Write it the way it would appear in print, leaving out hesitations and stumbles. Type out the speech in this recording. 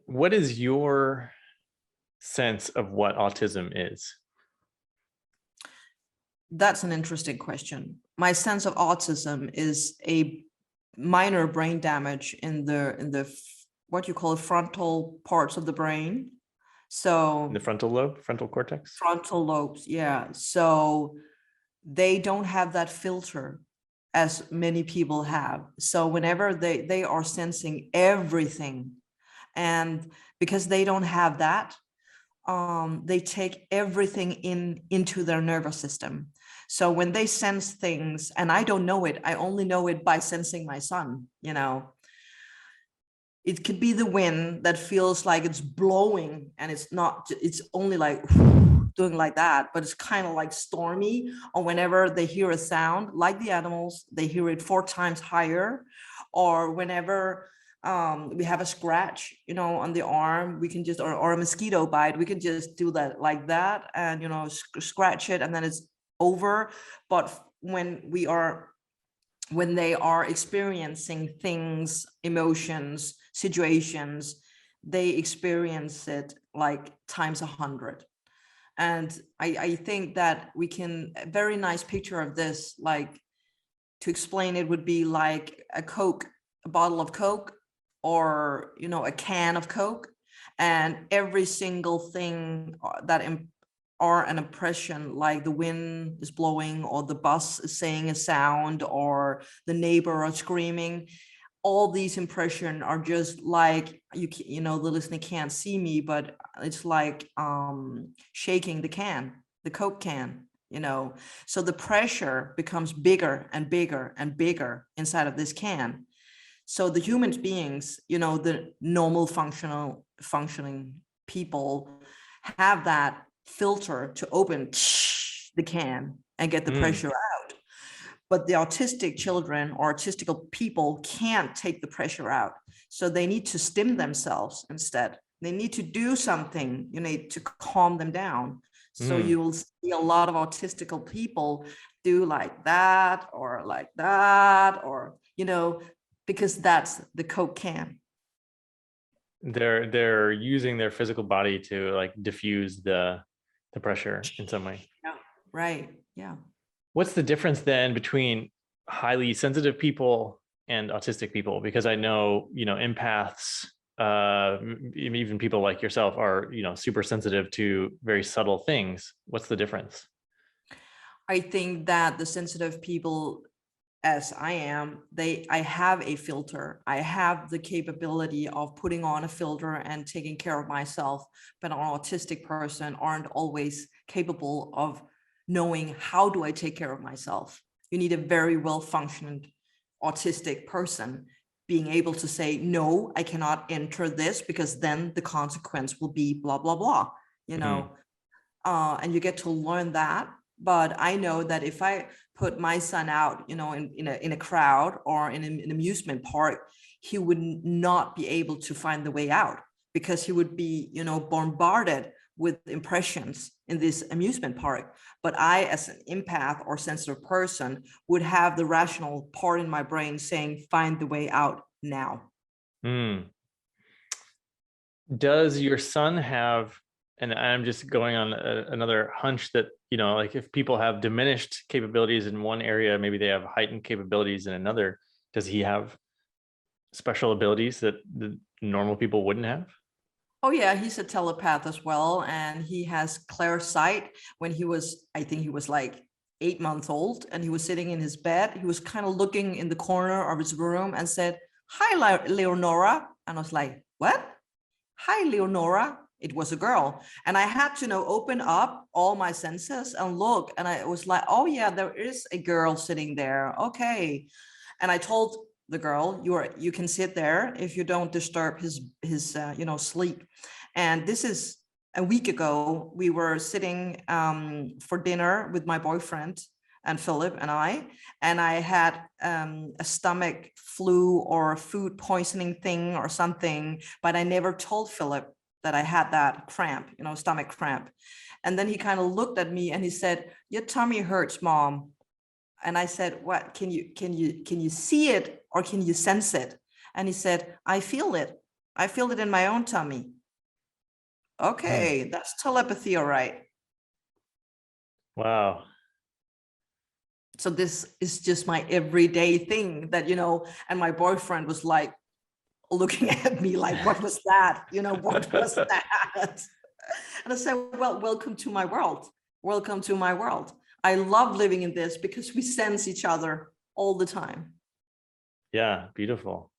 What is your sense of what autism is? That's an interesting question. My sense of autism is a minor brain damage in the what you call frontal parts of the brain. So The frontal lobe, frontal cortex? frontal lobes, yeah. So they don't have that filter as many people have. So whenever they are sensing everything, and because they don't have that, they take everything into their nervous system. So when they sense things, and I don't know it, I only know it by sensing my son, it could be the wind that feels like it's blowing and it's only like doing like that, but it's kind of like stormy. Or whenever they hear a sound, like the animals, they hear it 4 times higher. Or whenever we have a scratch, on the arm, we can just, or a mosquito bite, we can just do that like that and, scratch it and then it's over. But when they are experiencing things, emotions, situations, they experience it like times 100. And I think that a very nice picture of this, like to explain it, would be like a bottle of Coke, or, a can of Coke, and every single thing that are an impression, like the wind is blowing, or the bus is saying a sound, or the neighbor are screaming. All these impressions are just like, the listener can't see me, but it's like shaking the Coke can, so the pressure becomes bigger and bigger and bigger inside of this can. So the human beings, the normal functioning people, have that filter to open the can and get the pressure out. But the autistic children or autistical people can't take the pressure out. So they need to stim themselves instead. They need to do something, to calm them down. So you will see a lot of autistical people do like that, or because that's the Coke can. They're using their physical body to like diffuse the pressure in some way. Yeah. Right. Yeah. What's the difference then between highly sensitive people and autistic people? Because I know, empaths, even people like yourself are, super sensitive to very subtle things. What's the difference? I think that the sensitive people, as I am, I have a filter. I have the capability of putting on a filter and taking care of myself, but an autistic person aren't always capable of knowing, how do I take care of myself? You need a very well functioning autistic person being able to say, no, I cannot enter this, because then the consequence will be blah, blah, blah, and you get to learn that. But I know that if I put my son out, in a crowd or in an amusement park, he would not be able to find the way out, because he would be, bombarded with impressions in this amusement park. But I, as an empath or sensitive person, would have the rational part in my brain saying, find the way out now. Does your son have, and I'm just going on another hunch that, like if people have diminished capabilities in one area, maybe they have heightened capabilities in another. Does he have special abilities that the normal people wouldn't have? Oh yeah, he's a telepath as well, and he has clear sight. When I think he was like 8 months old, and he was sitting in his bed, he was kind of looking in the corner of his room and said, "Hi, Leonora," and I was like, "What? Hi, Leonora." It was a girl, and I had to open up all my senses and look, and I was like, "Oh yeah, there is a girl sitting there. Okay," and I told the girl, you can sit there if you don't disturb his sleep. And this is a week ago. We were sitting for dinner with my boyfriend and Philip and I had a stomach flu or food poisoning thing or something, but I never told Philip that I had that cramp, stomach cramp. And then he kind of looked at me and he said, "Your tummy hurts, Mom." And I said, "What? Can you see it, or can you sense it?" And he said, "I feel it. I feel it in my own tummy. Okay, that's telepathy, all right. Wow. So this is just my everyday thing that, and my boyfriend was like looking at me like, what was that? What was that? And I said, well, welcome to my world. Welcome to my world. I love living in this because we sense each other all the time. Yeah, beautiful.